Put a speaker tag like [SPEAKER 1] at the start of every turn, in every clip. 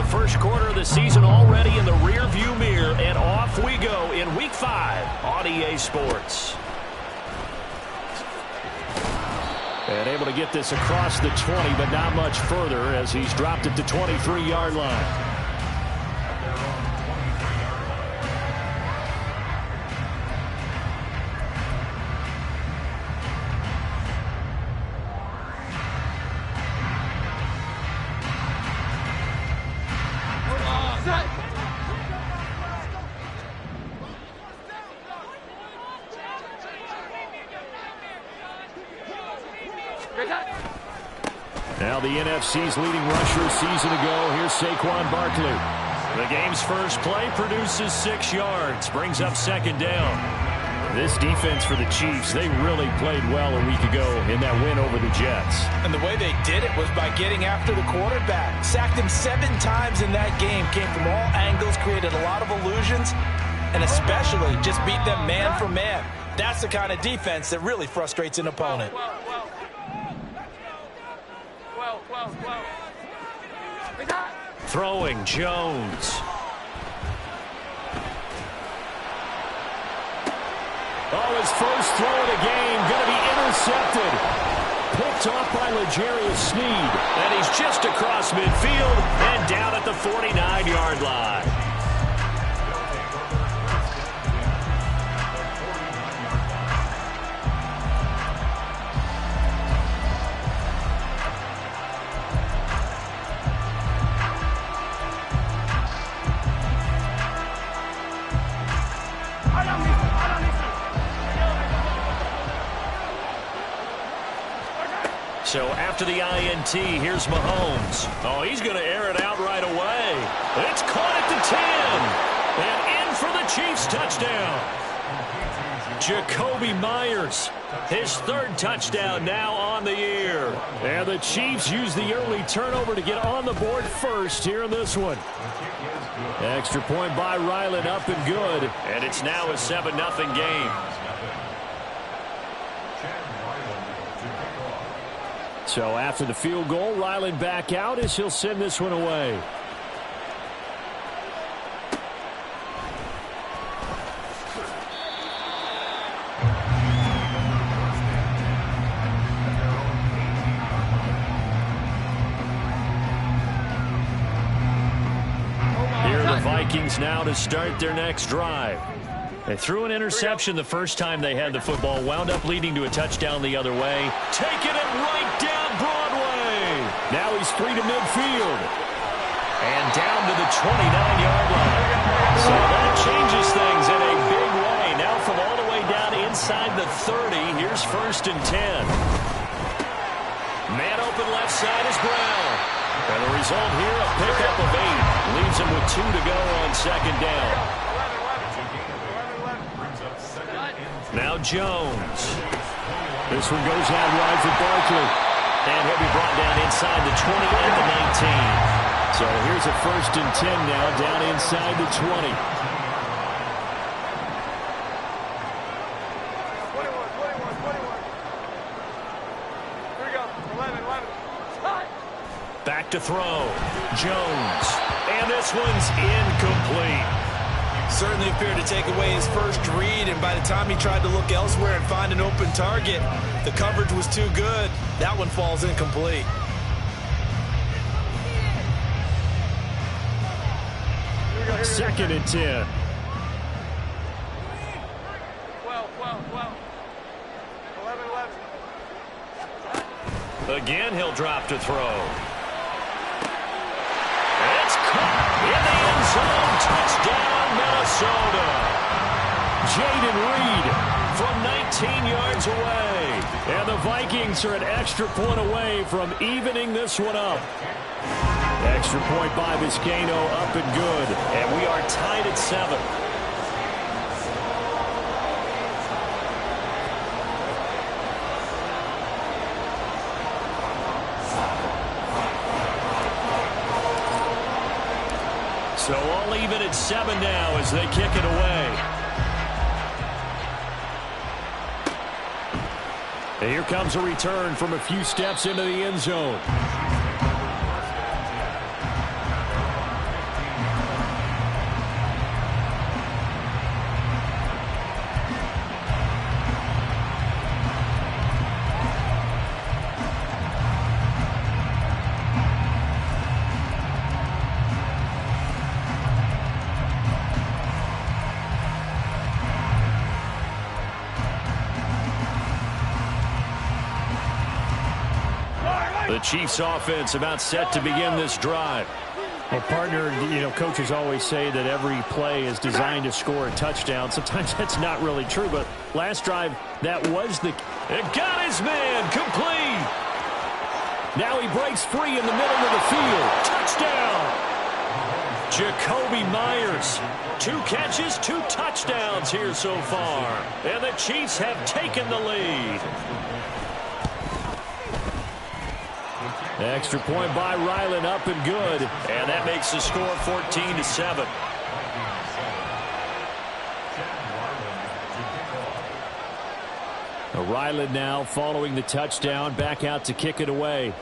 [SPEAKER 1] first quarter of the season already in the rear-view mirror, and off we go in Week 5 on EA Sports. And able to get this across the 20, but not much further as he's dropped it to 23-yard line. Now the NFC's leading rusher a season ago. Here's Saquon Barkley. The game's first play produces 6 yards. Brings up second down. This defense for the Chiefs, they really played well a week ago in that win over the Jets.
[SPEAKER 2] And the way they did it was by getting after the quarterback. Sacked him 7 times in that game. Came from all angles, created a lot of illusions, and especially just beat them man for man. That's the kind of defense that really frustrates an opponent.
[SPEAKER 1] Throwing Jones. Oh, his first throw of the game going to be intercepted. Picked off by L'Jarius Sneed. And he's just across midfield and down at the 49-yard line. So after the INT, here's Mahomes. Oh, he's going to air it out right away. It's caught at the 10. And in for the Chiefs touchdown. Jakobi Meyers, his 3rd touchdown now on the year. And the Chiefs use the early turnover to get on the board first here in this one. Extra point by Ryland, up and good. And it's now a 7-0 game. So after the field goal, Ryland back out as he'll send this one away. Here are the Vikings now to start their next drive. They threw an interception the first time they had the football, wound up leading to a touchdown the other way. Taking it right down Broadway. Now he's free to midfield. And down to the 29-yard line. So that changes things in a big way. Now from all the way down inside the 30, here's 1st and 10. Man open left side is Brown. And the result here, a pickup of 8. Leaves him with 2 to go on second down. Now Jones. This one goes out wide for Barkley. And he'll be brought down inside the 20 at the 19. So here's a 1st and 10 now down inside the 20. Back to throw. Jones. And this one's incomplete.
[SPEAKER 2] Certainly appeared to take away his first read, and by the time he tried to look elsewhere and find an open target, the coverage was too good. That one falls incomplete.
[SPEAKER 1] Second and 10. 11. Again, he'll drop to throw. It's caught in the end zone. Touchdown, Minnesota. Jaden Reed from 19 yards away. And the Vikings are an extra point away from evening this one up. Extra point by Vizcaino, up and good. And we are tied at 7. So all even at 7 now as they kick it away. And here comes a return from a few steps into the end zone. The Chiefs offense about set to begin this drive.
[SPEAKER 3] Well, partner, coaches always say that every play is designed to score a touchdown. Sometimes that's not really true, but last drive, that was the...
[SPEAKER 1] It got his man complete.
[SPEAKER 3] Now he breaks free in the middle of the field.
[SPEAKER 1] Touchdown. Jakobi Meyers. 2 catches, 2 touchdowns here so far. And the Chiefs have taken the lead.
[SPEAKER 3] Extra point by Ryland, up and good.
[SPEAKER 1] And that makes the score 14-7.
[SPEAKER 3] Ryland now following the touchdown, back out to kick it away.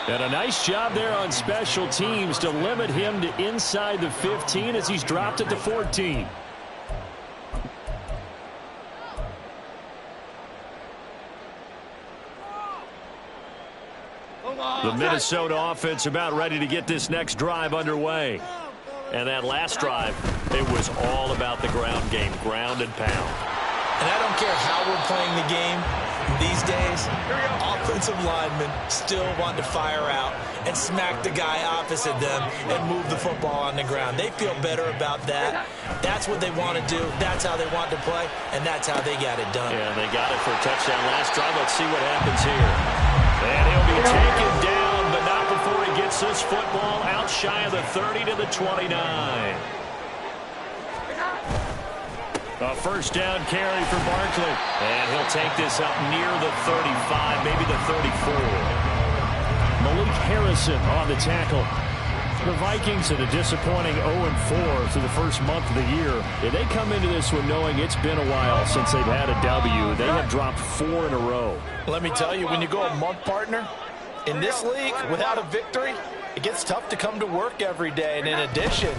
[SPEAKER 3] And a nice job there on special teams to limit him to inside the 15 as he's dropped at the 14.
[SPEAKER 1] The Minnesota offense about ready to get this next drive underway. And that last drive, it was all about the ground game, ground and pound.
[SPEAKER 2] And I don't care how we're playing the game these days, offensive linemen still want to fire out and smack the guy opposite them and move the football on the ground. They feel better about that. That's what they want to do. That's how they want to play, and that's how they got it done.
[SPEAKER 1] Yeah, they got it for a touchdown last drive. Let's see what happens here. And he'll be taken down, but not before he gets this football out shy of the 30 to the 29. A first down carry for Barkley. And he'll take this up near the 35, maybe the 34.
[SPEAKER 3] Malik Harrison on the tackle. The Vikings at a disappointing 0-4 through the first month of the year. And they come into this one knowing it's been a while since they've had a W. They have dropped 4 in a row.
[SPEAKER 2] Let me tell you, when you go a month, partner, in this league, without a victory, it gets tough to come to work every day. And in addition,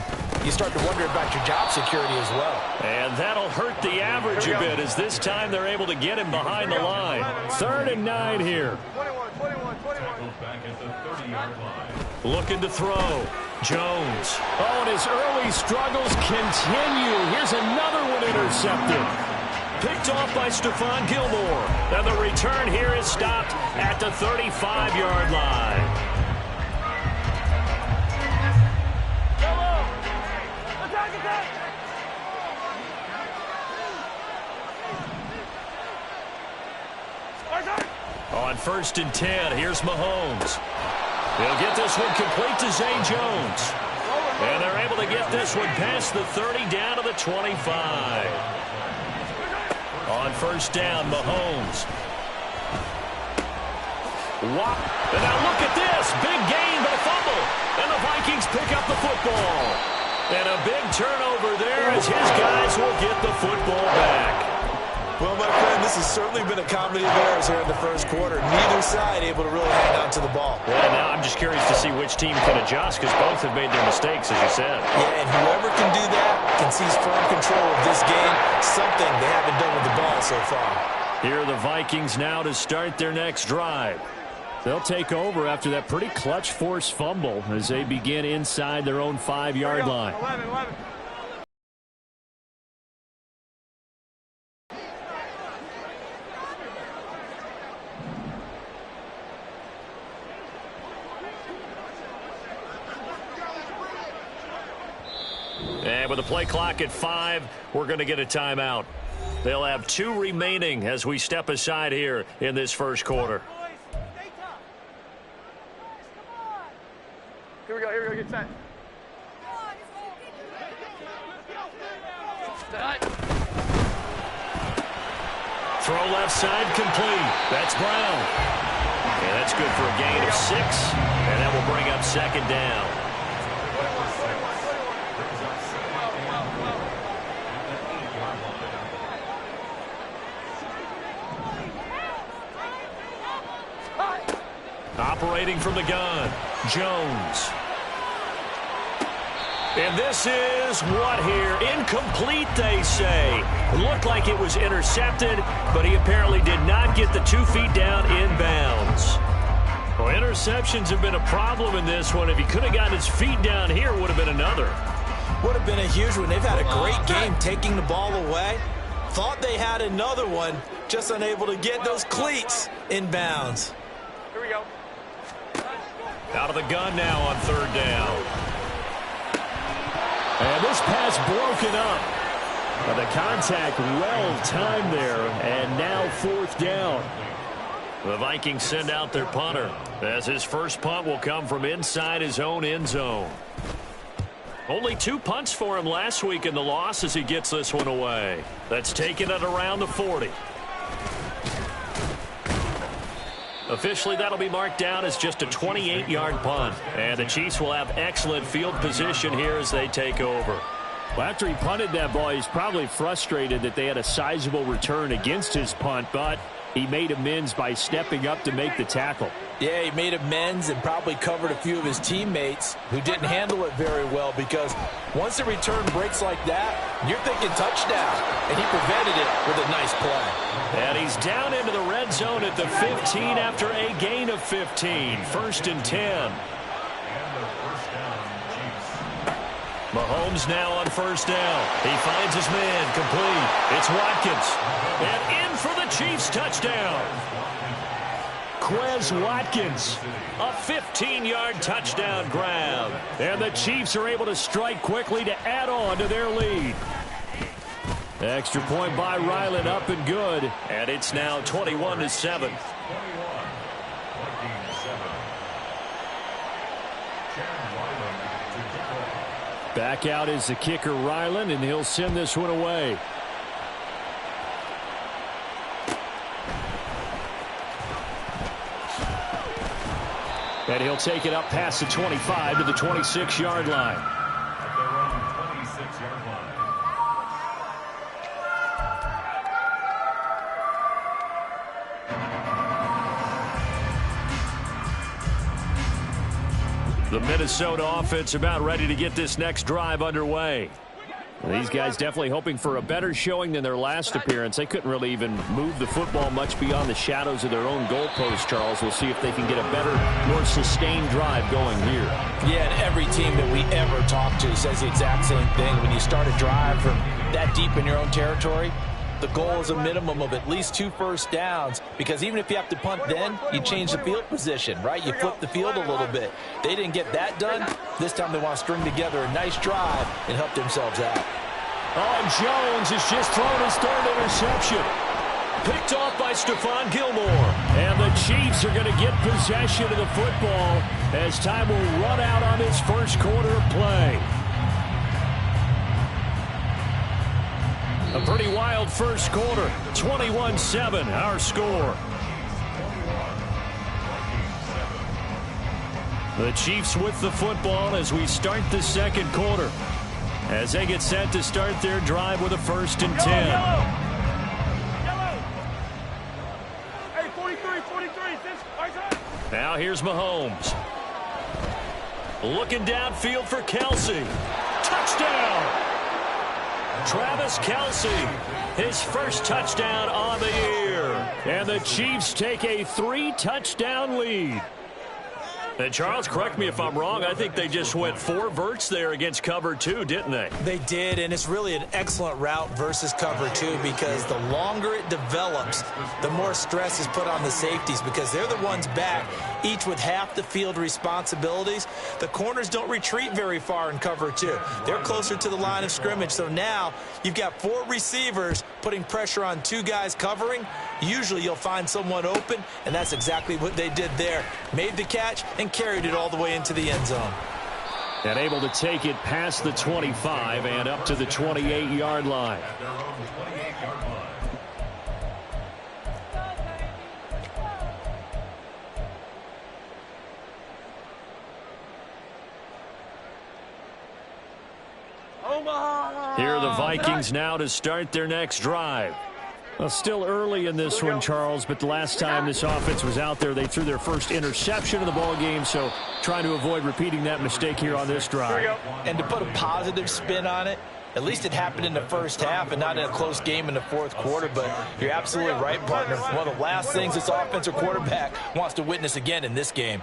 [SPEAKER 2] you start to wonder about your job security as well.
[SPEAKER 1] And that'll hurt the average a bit as this time they're able to get him behind the line.
[SPEAKER 3] 3rd and 9 here.
[SPEAKER 4] 21.
[SPEAKER 1] Looking to throw. Jones.
[SPEAKER 3] Oh, and his early struggles continue. Here's another one intercepted.
[SPEAKER 1] Picked off by Stephon Gilmore. And the return here is stopped at the 35-yard line. On 1st and 10, here's Mahomes. He'll get this one complete to Zay Jones. And they're able to get this one past the 30 down to the 25. On 1st down, Mahomes. Whop. And now look at this. Big gain, but a fumble. And the Vikings pick up the football. And a big turnover there as his guys will get the football back.
[SPEAKER 2] Well, my friend, this has certainly been a comedy of errors here in the first quarter. Neither side able to really hang on to the ball.
[SPEAKER 1] Well, now I'm just curious to see which team can adjust because both have made their mistakes, as you said.
[SPEAKER 2] Yeah, and whoever can do that can seize firm control of this game, something they haven't done with the ball so far.
[SPEAKER 1] Here are the Vikings now to start their next drive.
[SPEAKER 3] They'll take over after that pretty clutch force fumble as they begin inside their own 5-yard line.
[SPEAKER 4] 11.
[SPEAKER 1] And with the play clock at 5, we're going to get a timeout. They'll have 2 remaining as we step aside here in this first quarter.
[SPEAKER 4] Here we go, get set.
[SPEAKER 1] Throw left side complete. That's Brown. And that's good for a gain of 6. And that will bring up 2nd down. Operating from the gun, Jones. And this is what here? Incomplete, they say. It looked like it was intercepted, but he apparently did not get the 2 feet down inbounds. Well, interceptions have been a problem in this one. If he could have gotten his feet down here, it would have been another.
[SPEAKER 2] Would have been a huge one. They've had a great game taking the ball away. Thought they had another one, just unable to get those cleats in bounds.
[SPEAKER 4] Here we go.
[SPEAKER 1] Out of the gun now on third down.
[SPEAKER 3] And this pass broken up. But the contact well timed there, and now fourth down.
[SPEAKER 1] The Vikings send out their punter, as his first punt will come from inside his own end zone. Only 2 punts for him last week in the loss as he gets this one away. That's taken at around the 40. Officially, that'll be marked down as just a 28-yard punt. And the Chiefs will have excellent field position here as they take over.
[SPEAKER 3] Well, after he punted that ball, he's probably frustrated that they had a sizable return against his punt, but he made amends by stepping up to make the tackle.
[SPEAKER 2] Yeah, he made amends and probably covered a few of his teammates who didn't handle it very well, because once the return breaks like that, you're thinking touchdown, and he prevented it with a nice play.
[SPEAKER 1] And he's down into the red zone at the 15 after a gain of 15. 1st and 10. Mahomes now on first down. He finds his man complete. It's Watkins. And in for the Chiefs touchdown.
[SPEAKER 3] Quez Watkins.
[SPEAKER 1] A 15-yard touchdown grab.
[SPEAKER 3] And the Chiefs are able to strike quickly to add on to their lead. Extra point by Ryland, up and good.
[SPEAKER 1] And it's now 21-7.
[SPEAKER 3] Back out is the kicker, Ryland, and he'll send this one away. And he'll take it up past the 25 to the 26-yard line.
[SPEAKER 1] The Minnesota offense about ready to get this next drive underway.
[SPEAKER 3] These guys definitely hoping for a better showing than their last appearance. They couldn't really even move the football much beyond the shadows of their own goalpost, Charles. We'll see if they can get a better, more sustained drive going here.
[SPEAKER 2] Yeah, and every team that we ever talk to says the exact same thing. When you start a drive from that deep in your own territory, the goal is a minimum of at least 2 first downs, because even if you have to punt then, you change the field position, right? You flip the field a little bit. They didn't get that done. This time they want to string together a nice drive and help themselves out.
[SPEAKER 3] Oh, and Jones has just thrown his 3rd interception.
[SPEAKER 1] Picked off by Stephon Gilmore.
[SPEAKER 3] And the Chiefs are going to get possession of the football as time will run out on this first quarter of play. A pretty wild first quarter. 21-7, our score. The Chiefs with the football as we start the second quarter, as they get set to start their drive with a 1st and 10.
[SPEAKER 4] Yellow. Hey, 43, 43.
[SPEAKER 1] Now here's Mahomes. Looking downfield for Kelce. Touchdown! Travis Kelce, his first touchdown on the year.
[SPEAKER 3] And the Chiefs take a 3-touchdown lead.
[SPEAKER 1] And Charles, correct me if I'm wrong, I think they just went 4 verts there against cover 2, didn't they?
[SPEAKER 2] They did, and it's really an excellent route versus cover 2, because the longer it develops, the more stress is put on the safeties, because they're the ones back, each with half the field responsibilities. The corners don't retreat very far in cover 2. They're closer to the line of scrimmage, so now you've got 4 receivers putting pressure on 2 guys covering. Usually you'll find someone open, and that's exactly what they did there. Made the catch and carried it all the way into the end zone.
[SPEAKER 3] And able to take it past the 25 and up to the 28-yard line.
[SPEAKER 1] Here are the Vikings now to start their next drive.
[SPEAKER 3] Well, still early in this one, Charles, but the last time this offense was out there, they threw their first interception of the ball game, so trying to avoid repeating that mistake here on this drive.
[SPEAKER 2] And to put a positive spin on it, at least it happened in the first half and not in a close game in the fourth quarter, but you're absolutely right, partner. One of the last things this offensive quarterback wants to witness again in this game.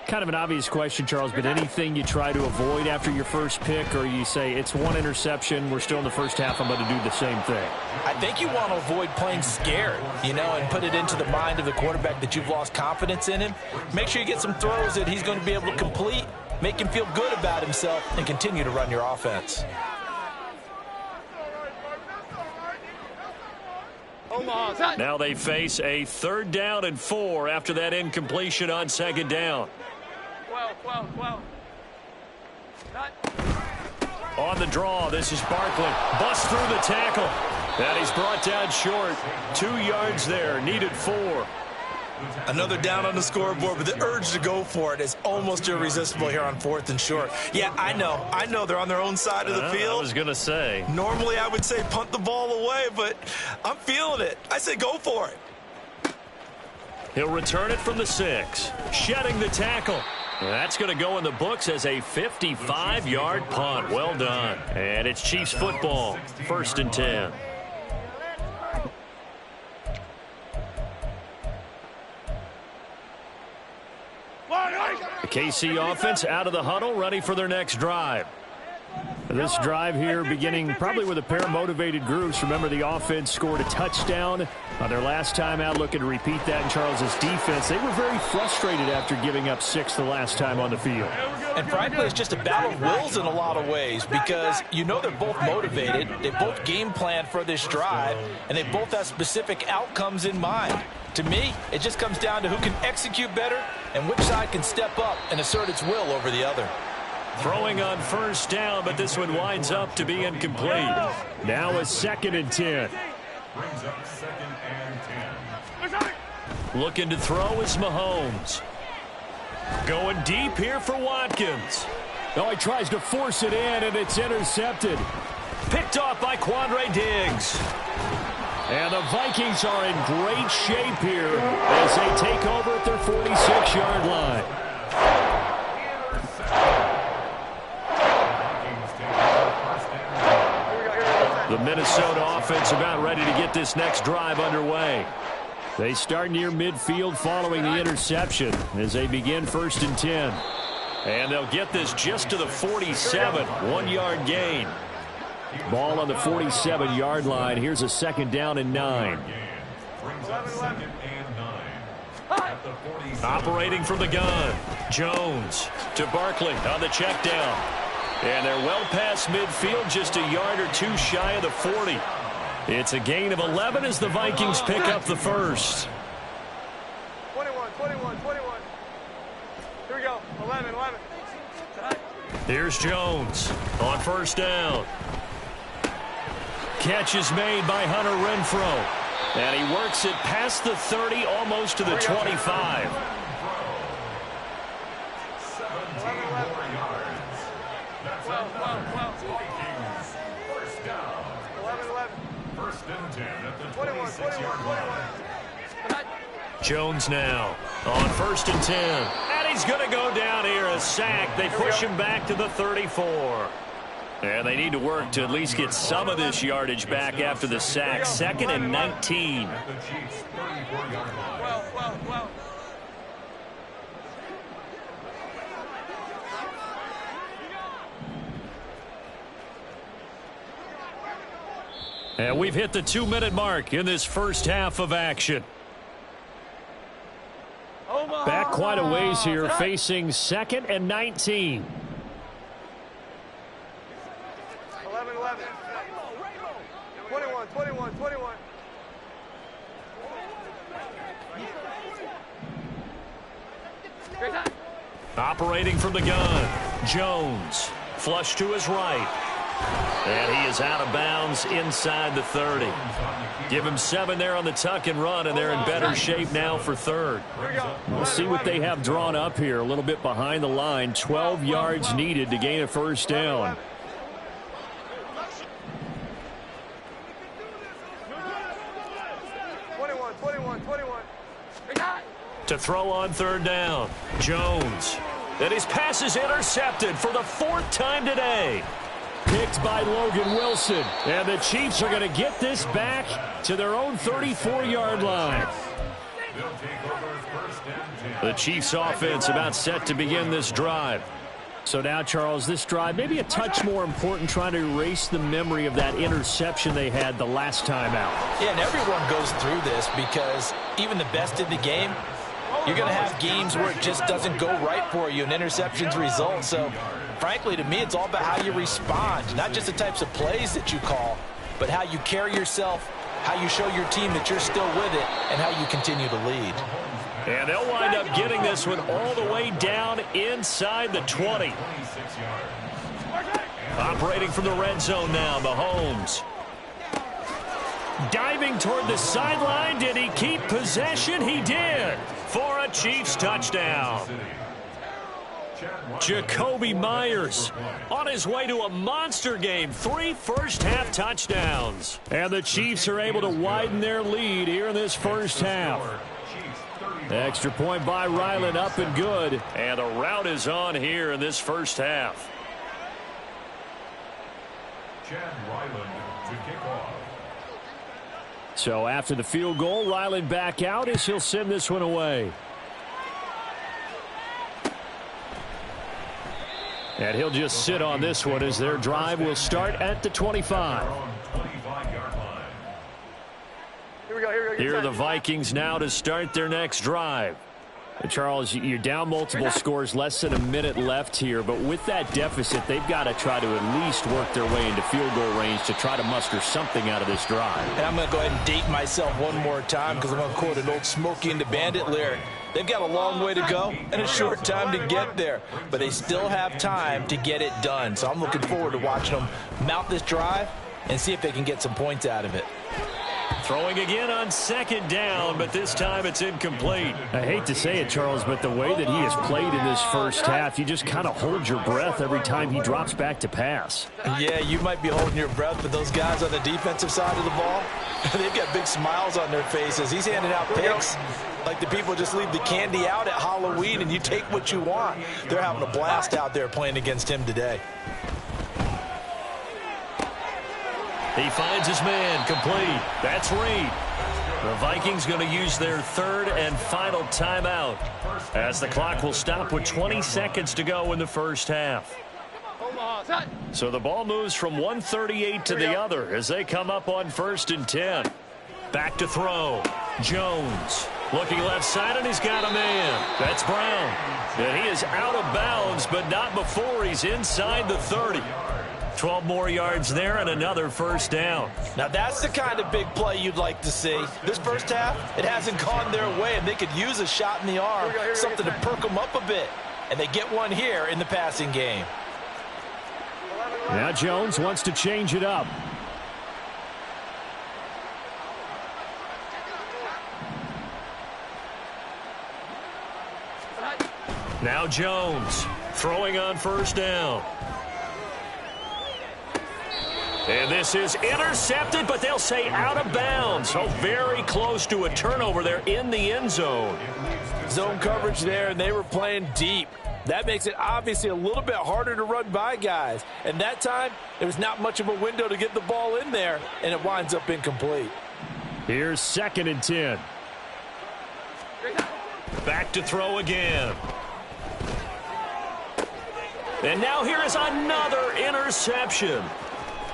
[SPEAKER 3] Kind of an obvious question, Charles, but anything you try to avoid after your first pick, or you say it's one interception, we're still in the first half, I'm going to do the same thing?
[SPEAKER 2] I think you want to avoid playing scared, and put it into the mind of the quarterback that you've lost confidence in him. Make sure you get some throws that he's going to be able to complete, make him feel good about himself, and continue to run your offense.
[SPEAKER 1] Now they face a 3rd down and 4 after that incompletion on 2nd down.
[SPEAKER 4] 12.
[SPEAKER 1] On the draw, this is Barkley. Busts through the tackle. And he's brought down short. 2 yards there, needed 4.
[SPEAKER 2] Another down on the scoreboard, but the urge to go for it is almost irresistible here on 4th and short. Yeah, I know they're on their own side of the field.
[SPEAKER 1] I was going to say.
[SPEAKER 2] Normally I would say punt the ball away, but I'm feeling it. I say go for it.
[SPEAKER 1] He'll return it from the 6. Shedding the tackle. That's going to go in the books as a 55-yard punt. Well done. And it's Chiefs football. 1st and 10. The KC offense out of the huddle, ready for their next drive. This drive here beginning probably with a pair of motivated groups. Remember, the offense scored a touchdown on their last time out. Looking to repeat that in Charles's defense. They were very frustrated after giving up 6 the last time on the field.
[SPEAKER 2] And frankly, it's just a battle of wills in a lot of ways because they're both motivated. They both game plan for this drive, and they both have specific outcomes in mind. To me, it just comes down to who can execute better and which side can step up and assert its will over the other.
[SPEAKER 1] Throwing on 1st down, but this one winds up to be incomplete.
[SPEAKER 3] Now a 2nd and 10.
[SPEAKER 1] Looking to throw is Mahomes. Going deep here for Watkins.
[SPEAKER 3] Oh, he tries to force it in, and it's intercepted.
[SPEAKER 1] Picked off by Quandre Diggs.
[SPEAKER 3] And the Vikings are in great shape here as they take over at their 46-yard line. The Minnesota offense about ready to get this next drive underway. They start near midfield following the interception as they begin 1st and 10.
[SPEAKER 1] And they'll get this just to the 47, 1-yard gain.
[SPEAKER 3] Ball on the 47-yard line. Here's a 2nd down and 9.
[SPEAKER 1] Operating from the gun. Jones to Barkley on the check down. And they're well past midfield, just a yard or 2 shy of the 40. It's a gain of 11 as the Vikings pick up the first.
[SPEAKER 4] 21. Here we go. 11.
[SPEAKER 1] Here's Jones on 1st down. Catch is made by Hunter Renfrow. And he works it past the 30, almost to the 25.
[SPEAKER 4] 21.
[SPEAKER 1] Jones now on 1st and 10. And he's going to go down here, a sack. They push him back to the 34. And they need to work to at least get some of this yardage back after the sack. 2nd and 19. And we've hit the 2-minute mark in this first half of action.
[SPEAKER 3] Back quite a ways here, facing 2nd and 19.
[SPEAKER 4] 11. 21.
[SPEAKER 1] Operating from the gun, Jones. Flush to his right. And he is out of bounds inside the 30. Give him 7 there on the tuck and run, and they're in better shape now for 3rd.
[SPEAKER 3] We'll see what they have drawn up here. A little bit behind the line. 12 yards needed to gain a 1st down.
[SPEAKER 1] To throw on 3rd down, Jones. And his pass is intercepted for the 4th time today.
[SPEAKER 3] Picked by Logan Wilson. And the Chiefs are going to get this back to their own 34-yard line.
[SPEAKER 5] They'll take over 1st and
[SPEAKER 1] The Chiefs offense about set to begin this drive.
[SPEAKER 3] So now, Charles, this drive maybe a touch more important, trying to erase the memory of that interception they had the last time out.
[SPEAKER 2] Yeah, and everyone goes through this because even the best in the game, you're going to have games where it just doesn't go right for you and interceptions result. So, frankly, to me, it's all about how you respond, not just the types of plays that you call, but how you carry yourself, how you show your team that you're still with it, and how you continue to lead.
[SPEAKER 1] And they'll wind up getting this one all the way down inside the 20. Operating from the red zone now, Mahomes. Diving toward the sideline. Did he keep possession? He did. For a Chiefs touchdown. Jacoby Myers on his way to a monster game. 3 first-half touchdowns. And the Chiefs are able to widen their lead here in this first half. Extra point by Ryland, up and good. And the route is on here in this first half.
[SPEAKER 5] Chad Ryland to kick off.
[SPEAKER 3] So after the field goal, Ryland back out as he'll send this one away. And he'll just sit on this one as their drive will start at the 25. Here are the Vikings now to start their next drive. Charles, you're down multiple scores, less than a minute left here, but with that deficit, they've got to try to at least work their way into field goal range to try to muster something out of this drive.
[SPEAKER 2] And I'm going to go ahead and date myself one more time because I'm going to quote an old Smokey and the Bandit lyric. They've got a long way to go and a short time to get there, but they still have time to get it done. So I'm looking forward to watching them mount this drive and see if they can get some points out of it.
[SPEAKER 1] Throwing again on second down, but this time it's incomplete.
[SPEAKER 3] I hate to say it, Charles, but the way that he has played in this first half, you just kind of hold your breath every time he drops back to pass.
[SPEAKER 2] Yeah, you might be holding your breath, but those guys on the defensive side of the ball, they've got big smiles on their faces. He's handing out picks like the people just leave the candy out at Halloween and you take what you want. They're having a blast out there playing against him today.
[SPEAKER 1] He finds his man, complete. That's Reed. The Vikings going to use their third and final timeout as the clock will stop with 20 seconds to go in the first half. So the ball moves from 138 to the other as they come up on 1st and 10. Back to throw. Jones looking left side, and he's got a man. That's Brown. And he is out of bounds, but not before he's inside the 30. 12 more yards there and another first down.
[SPEAKER 2] Now that's the kind of big play you'd like to see. This first half, it hasn't gone their way, and they could use a shot in the arm, something to perk them up a bit. And they get one here in the passing game.
[SPEAKER 3] Now Jones wants to change it up.
[SPEAKER 1] Now Jones throwing on first down. And this is intercepted, but they'll say out of bounds. So very close to a turnover there in the end zone.
[SPEAKER 2] Zone coverage there, and they were playing deep. That makes it obviously a little bit harder to run by guys. And that time, there was not much of a window to get the ball in there, and it winds up incomplete.
[SPEAKER 3] Here's 2nd and 10.
[SPEAKER 1] Back to throw again. And now here is another interception.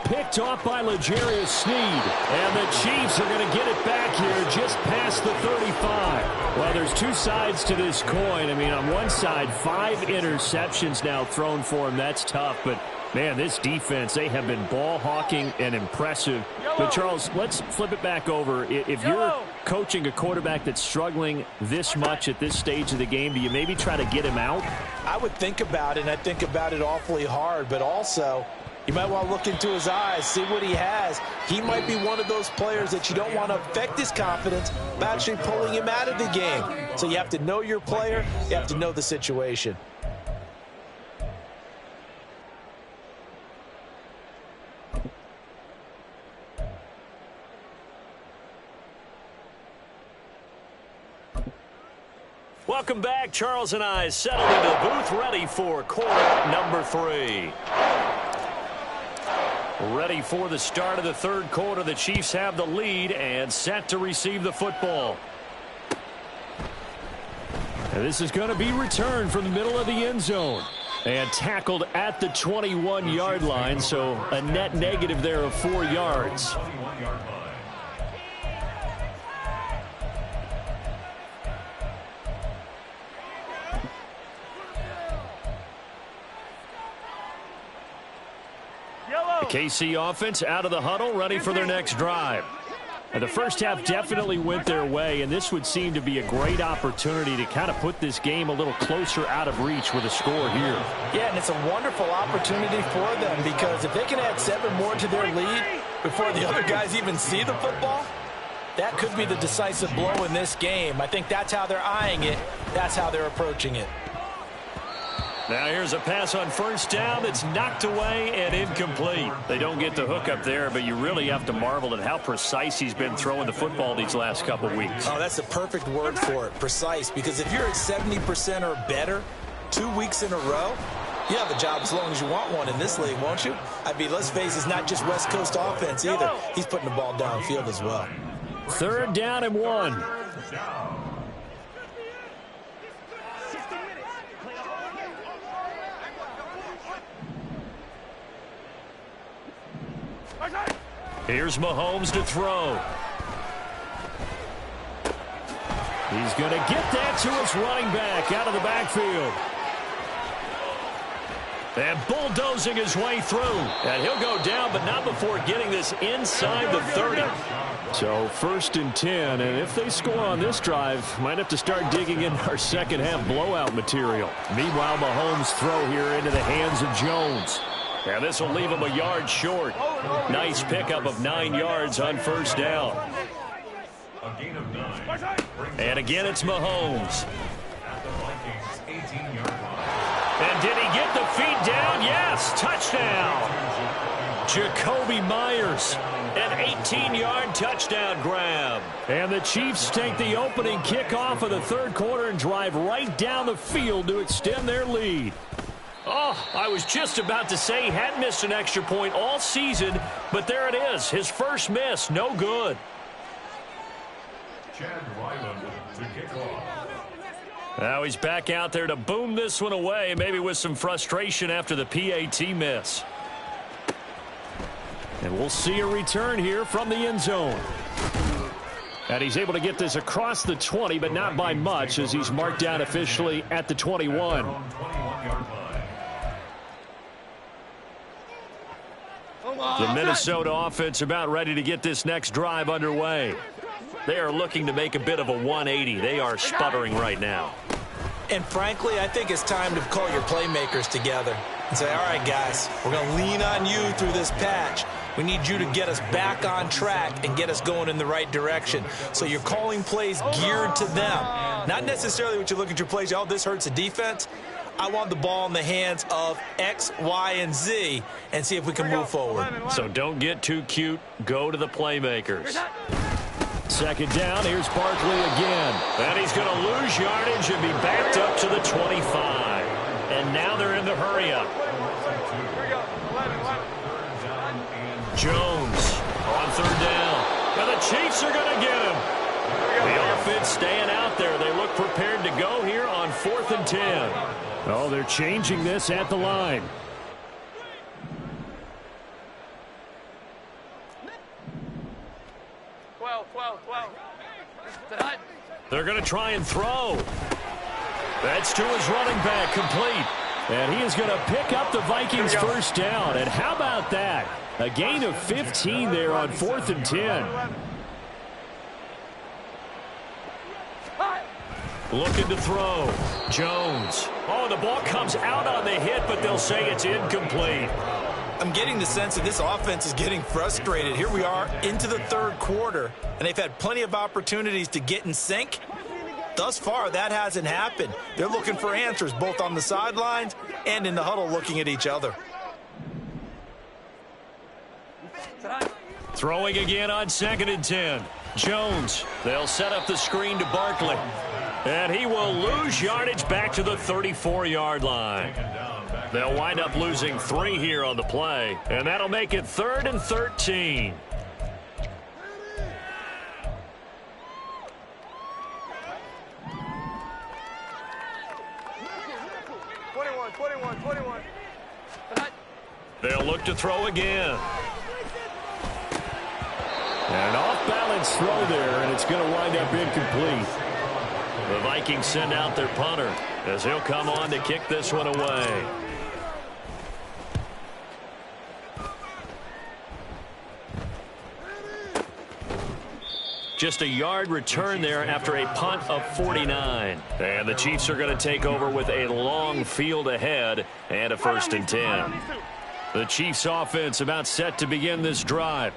[SPEAKER 3] Picked off by L'Jarius Sneed. And the Chiefs are going to get it back here just past the 35. Well, there's two sides to this coin. I mean, on one side, 5 interceptions now thrown for him. That's tough. But, man, this defense, they have been ball hawking and impressive. But, Charles, let's flip it back over. If you're coaching a quarterback that's struggling this much at this stage of the game, do you maybe try to get him out?
[SPEAKER 2] I would think about it, and I think about it awfully hard. But also, you might want to look into his eyes, see what he has. He might be one of those players that you don't want to affect his confidence by actually pulling him out of the game. So you have to know your player. You have to know the situation.
[SPEAKER 1] Welcome back. Charles and I settled into the booth, ready for quarter number 3. Ready for the start of the third quarter. The Chiefs have the lead and set to receive the football.
[SPEAKER 3] And this is going to be returned from the middle of the end zone. And tackled at the 21-yard line, so a net negative there of 4 yards. The KC offense out of the huddle, ready for their next drive. And the first half definitely went their way, and this would seem to be a great opportunity to kind of put this game a little closer out of reach with a score here.
[SPEAKER 2] Yeah, and it's a wonderful opportunity for them, because if they can add 7 more to their lead before the other guys even see the football, that could be the decisive blow in this game. I think that's how they're eyeing it. That's how they're approaching it.
[SPEAKER 1] Now here's a pass on first down that's knocked away and incomplete. They don't get the hook up there, but you really have to marvel at how precise he's been throwing the football these last couple weeks.
[SPEAKER 2] Oh, that's the perfect word for it, precise. Because if you're at 70% or better 2 weeks in a row, you have a job as long as you want one in this league, won't you? I mean, let's face it, it's not just West Coast offense either. He's putting the ball downfield as well.
[SPEAKER 3] 3rd down and 1.
[SPEAKER 1] Here's Mahomes to throw.
[SPEAKER 3] He's going to get that to his running back out of the backfield.
[SPEAKER 1] And bulldozing his way through. And he'll go down, but not before getting this inside the 30.
[SPEAKER 3] So 1st and 10, and if they score on this drive, might have to start digging in our second half blowout material. Meanwhile, Mahomes' throw here into the hands of Jones.
[SPEAKER 1] And this will leave him a yard short. Nice pickup of 9 yards on first down.
[SPEAKER 5] A gain of 9.
[SPEAKER 1] And again, it's Mahomes.
[SPEAKER 5] At the Vikings 18-yard line.
[SPEAKER 1] And did he get the feet down? Yes, touchdown. Jacoby Myers, an 18-yard touchdown grab.
[SPEAKER 3] And the Chiefs take the opening kickoff of the 3rd quarter and drive right down the field to extend their lead.
[SPEAKER 1] Oh, I was just about to say he hadn't missed an extra point all season, but there it is. His first miss, no good.
[SPEAKER 5] Chad Ryland to kick off.
[SPEAKER 1] Now he's back out there to boom this one away, maybe with some frustration after the PAT miss.
[SPEAKER 3] And we'll see a return here from the end zone. And he's able to get this across the 20, but not by much, as he's marked down officially at the 21.
[SPEAKER 5] 21-yard line.
[SPEAKER 1] The Minnesota offense about ready to get this next drive underway. They are looking to make a bit of a 180. They are sputtering right now.
[SPEAKER 2] And frankly, I think it's time to call your playmakers together and say, all right, guys, we're going to lean on you through this patch. We need you to get us back on track and get us going in the right direction. So you're calling plays geared to them. Not necessarily what you look at your plays, oh, this hurts the defense. I want the ball in the hands of X, Y, and Z and see if we can move forward.
[SPEAKER 1] So don't get too cute. Go to the playmakers.
[SPEAKER 3] 2nd down, here's Barkley again.
[SPEAKER 1] And he's going to lose yardage and be backed up to the 25. And now they're in the hurry-up. Jones on 3rd down. And the Chiefs are going to get him. The offense staying out there. They look prepared to go here on 4th and 10.
[SPEAKER 3] Oh, they're changing this at the line.
[SPEAKER 1] They're going to try and throw. That's to his running back, complete.
[SPEAKER 3] And he is going to pick up the Vikings' first down. And how about that? A gain of 15 there on 4th and 10.
[SPEAKER 1] Looking to throw. Jones. Oh, the ball comes out on the hit, but they'll say it's incomplete.
[SPEAKER 2] I'm getting the sense that this offense is getting frustrated. Here we are into the 3rd quarter, and they've had plenty of opportunities to get in sync. Thus far, that hasn't happened. They're looking for answers both on the sidelines and in the huddle looking at each other.
[SPEAKER 1] Throwing again on 2nd and 10. Jones. They'll set up the screen to Barkley. And he will lose yardage back to the 34-yard line. They'll wind up losing 3 here on the play. And that'll make it 3rd and 13.
[SPEAKER 4] 21.
[SPEAKER 1] They'll look to throw again.
[SPEAKER 3] An off-balance throw there, and it's going to wind up incomplete.
[SPEAKER 1] The Vikings send out their punter as he'll come on to kick this one away. Just a yard return there after a punt of 49. And the Chiefs are going to take over with a long field ahead and a 1st and 10. The Chiefs offense about set to begin this drive.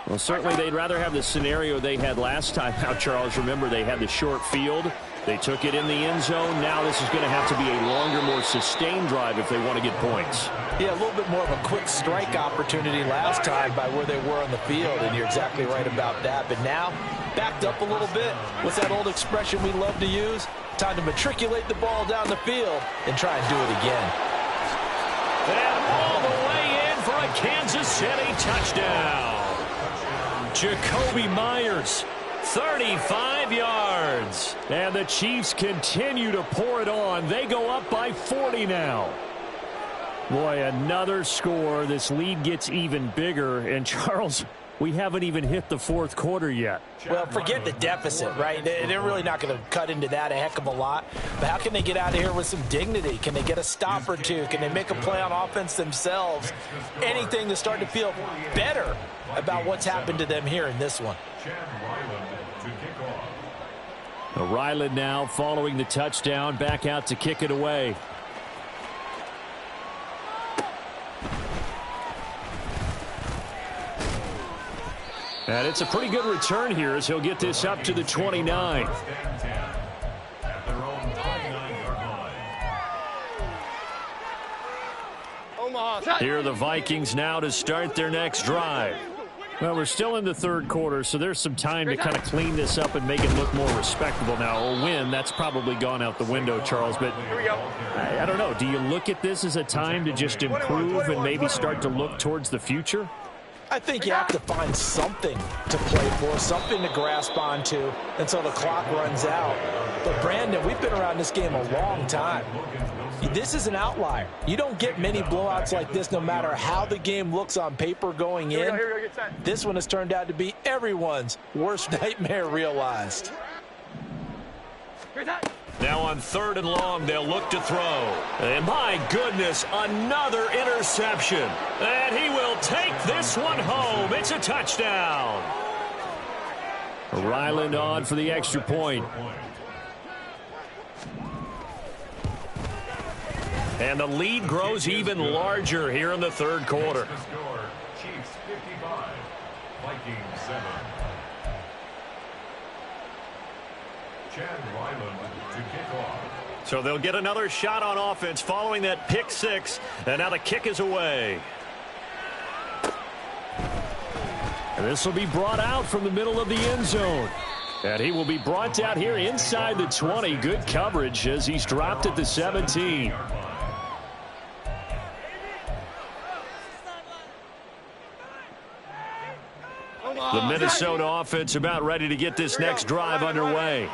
[SPEAKER 3] Well, certainly they'd rather have the scenario they had last time out, Charles. Remember, they had the short field. They took it in the end zone. Now this is going to have to be a longer, more sustained drive if they want to get points.
[SPEAKER 2] Yeah, a little bit more of a quick strike opportunity last time by where they were on the field, and you're exactly right about that. But now, backed up a little bit. What's that old expression we love to use? Time to matriculate the ball down the field and try and do it again.
[SPEAKER 1] And all the way in for a Kansas City touchdown. Jakobi Meyers, 35 yards.
[SPEAKER 3] And the Chiefs continue to pour it on. They go up by 40 now. Boy, another score. This lead gets even bigger. And, Charles, we haven't even hit the 4th quarter yet.
[SPEAKER 2] Well, forget the deficit, right? They're really not going to cut into that a heck of a lot. But how can they get out of here with some dignity? Can they get a stop or two? Can they make a play on offense themselves? Anything to start to feel better about what's happened to them here in this one.
[SPEAKER 3] Ryland now following the touchdown, back out to kick it away. And it's a pretty good return here as he'll get this up to the 29. Here are the Vikings now to start their next drive. Well, we're still in the 3rd quarter, so there's some time to kind of clean this up and make it look more respectable. Now, a win, that's probably gone out the window, Charles, but I don't know. Do you look at this as a time to just improve and maybe start to look towards the future?
[SPEAKER 2] I think you have to find something to play for, something to grasp onto until the clock runs out. But, Brandon, we've been around this game a long time. This is an outlier. You don't get many blowouts like this no matter how the game looks on paper going in. This one has turned out to be everyone's worst nightmare realized.
[SPEAKER 1] Now on 3rd and long, they'll look to throw. And my goodness, another interception. And he will take this one home. It's a touchdown.
[SPEAKER 3] Ryland on for the extra point.
[SPEAKER 1] And the lead grows even larger here in the 3rd quarter.
[SPEAKER 5] Chiefs 55, Vikings 7. Chad Ryland to kick off.
[SPEAKER 1] So they'll get another shot on offense following that pick 6. And now the kick is away.
[SPEAKER 3] And this will be brought out from the middle of the end zone. And he will be brought out here inside the 20. Good coverage as he's dropped at the 17.
[SPEAKER 1] The Minnesota offense about ready to get this next drive underway.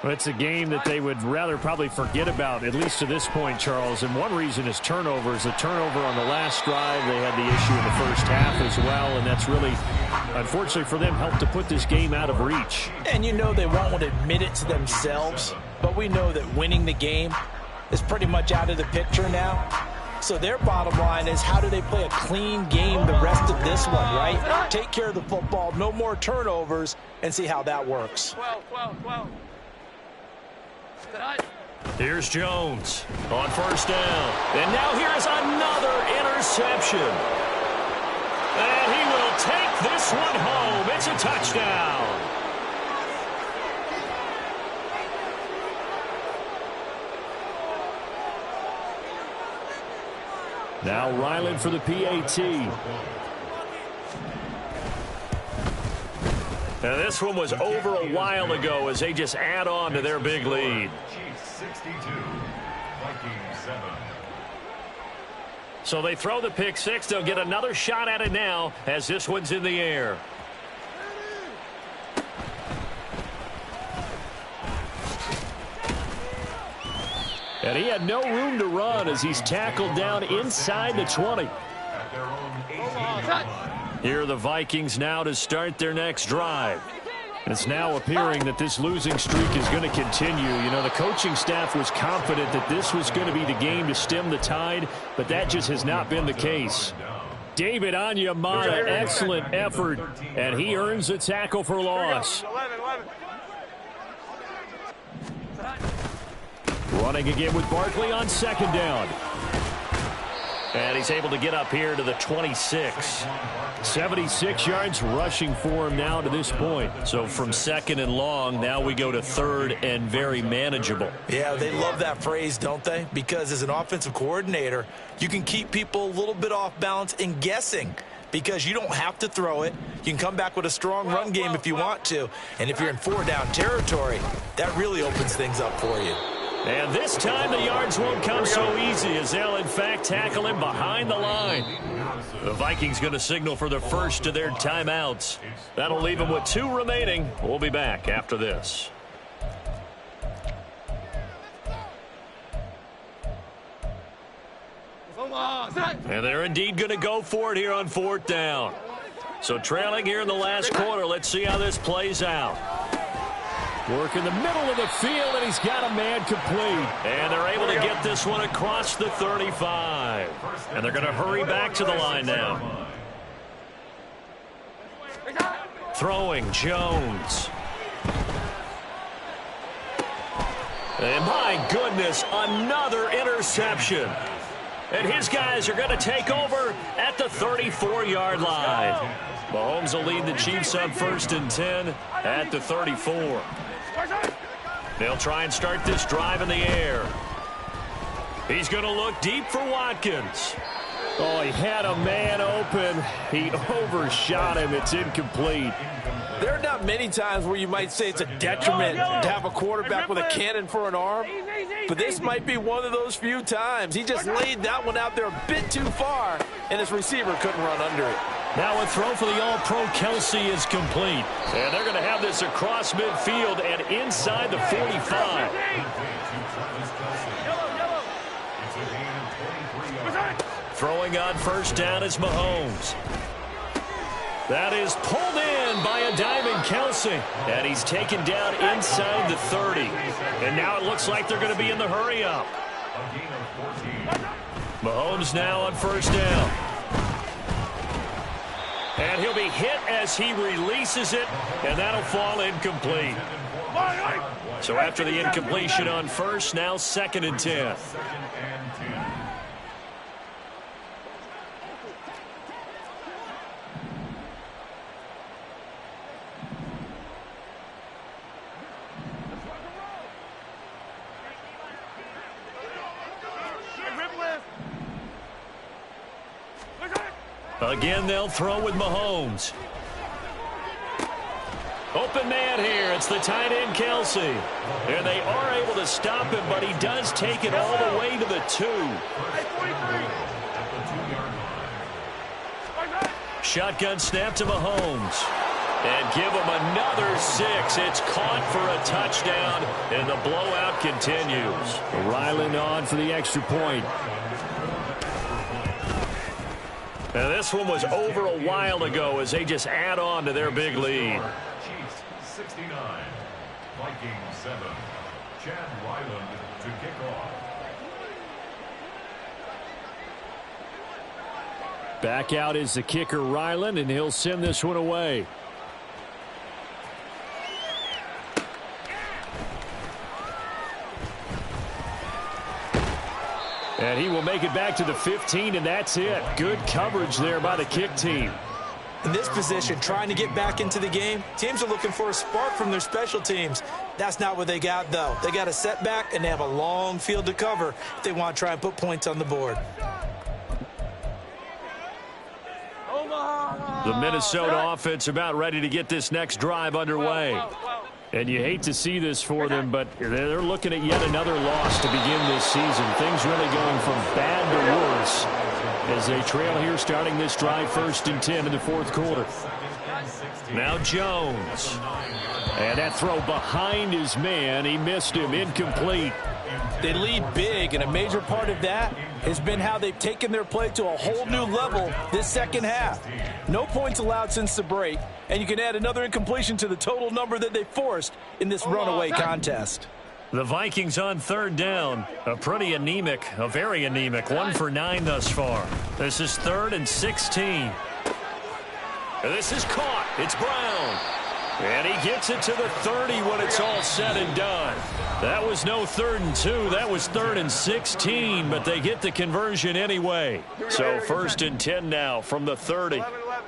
[SPEAKER 3] Well, it's a game that they would rather probably forget about, at least to this point, Charles. And one reason is turnovers. A turnover on the last drive. They had the issue in the first half as well. And that's really, unfortunately for them, helped to put this game out of reach.
[SPEAKER 2] And you know they won't admit it to themselves. But we know that winning the game is pretty much out of the picture now. So their bottom line is, how do they play a clean game the rest of this one, right? Take care of the football, no more turnovers, and see how that works.
[SPEAKER 4] 12.
[SPEAKER 1] Here's Jones on 1st down. And now here's another interception. And he will take this one home. It's a touchdown.
[SPEAKER 3] Now Ryland for the PAT.
[SPEAKER 1] Now this one was over a while ago as they just add on to their big lead.
[SPEAKER 5] Chiefs 62, Vikings 7.
[SPEAKER 1] So they throw the pick 6. They'll get another shot at it now as this one's in the air.
[SPEAKER 3] And he had no room to run as he's tackled down inside the 20.
[SPEAKER 5] At their own 18-yard line.
[SPEAKER 1] Here are the Vikings now to start their next drive.
[SPEAKER 3] And it's now appearing that this losing streak is going to continue. You know, the coaching staff was confident that this was going to be the game to stem the tide, but that just has not been the case. David Onyemata, excellent effort, and he earns a tackle for loss.
[SPEAKER 4] 11.
[SPEAKER 3] Running again with Barkley on second down.
[SPEAKER 1] And he's able to get up here to the 26.
[SPEAKER 3] 76 yards rushing for him now to this point.
[SPEAKER 1] So from second and long, now we go to third and very manageable.
[SPEAKER 2] Yeah, they love that phrase, don't they? Because as an offensive coordinator, you can keep people a little bit off balance and guessing because you don't have to throw it. You can come back with a strong run game if you want to. And if you're in four-down territory, that really opens things up for you.
[SPEAKER 1] And this time the yards won't come so easy as they'll, in fact, tackle him behind the line. The Vikings going to signal for the first of their timeouts. That'll leave them with 2 remaining. We'll be back after this. And they're indeed going to go for it here on 4th down. So trailing here in the last quarter, let's see how this plays out.
[SPEAKER 3] Work in the middle of the field, and he's got a man complete.
[SPEAKER 1] And they're able to get this one across the 35. And they're going to hurry back to the line now. Throwing Jones. And my goodness, another interception. And his guys are going to take over at the 34-yard line. Mahomes will lead the Chiefs on 1st and 10 at the 34. They'll try and start this drive in the air. He's going to look deep for Watkins.
[SPEAKER 3] Oh, he had a man open. He overshot him. It's incomplete.
[SPEAKER 2] There are not many times where you might say it's a detriment to have a quarterback with a cannon for an arm, but this might be one of those few times. He just laid that one out there a bit too far, and his receiver couldn't run under it.
[SPEAKER 1] Now a throw for the All-Pro Kelsey is complete. And they're going to have this across midfield and inside the 45. Throwing on 1st down is Mahomes. That is pulled in by a diving Kelsey. And he's taken down inside the 30. And now it looks like they're going to be in the hurry-up. Mahomes now on 1st down. And he'll be hit as he releases it, and that'll fall incomplete. So after the incompletion on 1st, now 2nd and 10. Again, they'll throw with Mahomes. Open man here. It's the tight end, Kelsey. And they are able to stop him, but he does take it all the way to the 2. Shotgun snap to Mahomes. And give him another 6. It's caught for a touchdown, and the blowout continues.
[SPEAKER 3] Ryland on for the extra point.
[SPEAKER 1] And this one was over a while ago as they just add on to their big lead.
[SPEAKER 5] Chiefs 69, Vikings 7. Chad Ryland to kick off.
[SPEAKER 3] Back out is the kicker, Ryland, and he'll send this one away. And he will make it back to the 15, and that's it. Good coverage there by the kick team.
[SPEAKER 2] In this position, trying to get back into the game, teams are looking for a spark from their special teams. That's not what they got, though. They got a setback, and they have a long field to cover if they want to try and put points on the board.
[SPEAKER 1] The Minnesota offense about ready to get this next drive underway.
[SPEAKER 3] And you hate to see this for them, but they're looking at yet another loss to begin this season. Things really going from bad to worse as they trail here starting this drive 1st and 10 in the 4th quarter.
[SPEAKER 1] Now Jones.
[SPEAKER 3] And that throw behind his man. He missed him. Incomplete.
[SPEAKER 2] They lead big, and a major part of that has been how they've taken their play to a whole new level this second half. No points allowed since the break, and you can add another incompletion to the total number that they forced in this runaway contest.
[SPEAKER 1] The Vikings on third down. A very anemic 1 for 9 thus far. This is 3rd and 16. This is caught. It's Brown. And he gets it to the 30 when it's all said and done. That was no 3rd and 2. That was 3rd and 16, but they get the conversion anyway. So 1st and 10 now from the 30.
[SPEAKER 4] 11, 11.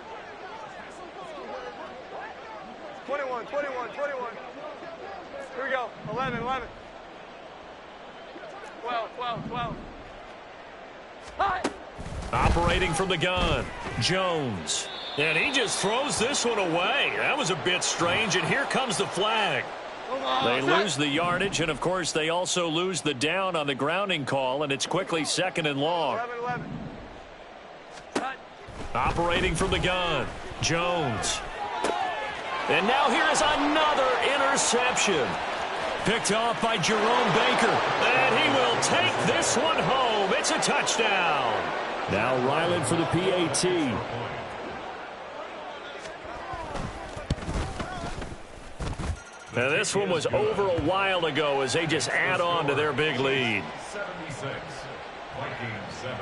[SPEAKER 4] 21, 21, 21. Here we go. 11, 11. 12, 12, 12. Hi.
[SPEAKER 1] Operating from the gun, Jones. And he just throws this one away. That was a bit strange, and here comes the flag. They lose the yardage, and, of course, they also lose the down on the grounding call, and it's quickly 2nd and long.
[SPEAKER 4] 11, 11.
[SPEAKER 1] Operating from the gun, Jones. And now here is another interception. Picked off by Jerome Baker. And he will take this one home. It's a touchdown.
[SPEAKER 3] Now Ryland for the PAT.
[SPEAKER 1] Now this one was over a while ago as they just add on to their big lead.
[SPEAKER 5] 76, Vikings 7.